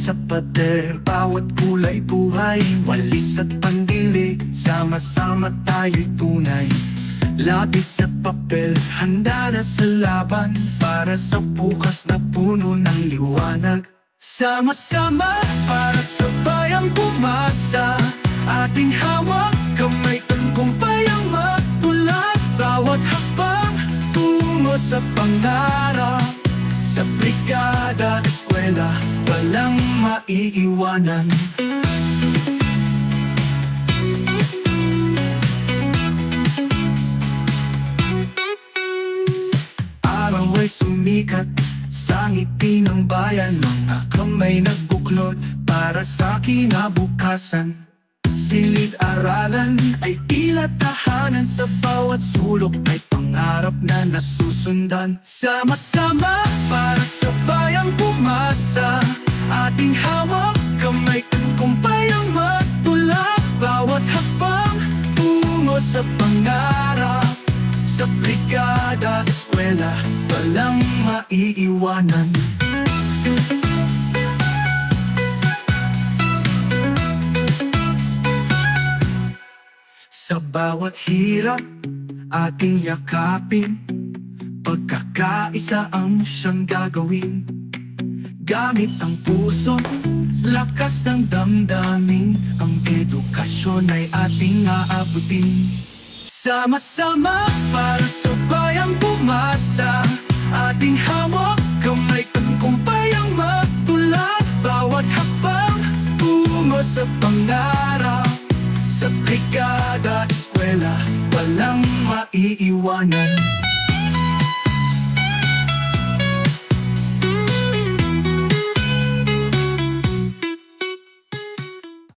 sa pader, bawat kulay buhay, walis at pandilig, sama-sama tayo'y tunay. Labis at papel, handa na sa laban, para sa bukas na puno ng liwanag. Sama-sama para sa bayang bumasa, ating hawak kamay, tagumpay ang matulad. Bawat hakbang tungo sa pangarap, sa brigada, eskwela, walang maiiwanan. Araw ay sumikat sa ngiti ng bayan, mga kamay nagbuklod para sa kinabukasan. Silid-aralan ay tila tahanan, sa bawat sulok ay pangarap na nasusundan. Sama-sama para sa bayang bumasa, ating hawak kamay, tagumpay ang matulak. Bawat hakbang tungo sa pangarap, sa brigada, eskwela, walang maiiwanan. Sa bawat hirap, ating yakapin, pagkakaisa ang siyang gagawin. Gamit ang puso, lakas ng damdamin, ang edukasyon ay ating aabutin. Sama-sama para sa bayang bumasa, ating hawak kamay, tagumpay ang matulad. Bawat hakbang tungo sa pangarap, sa brigada, eskwela, walang maiiwanan.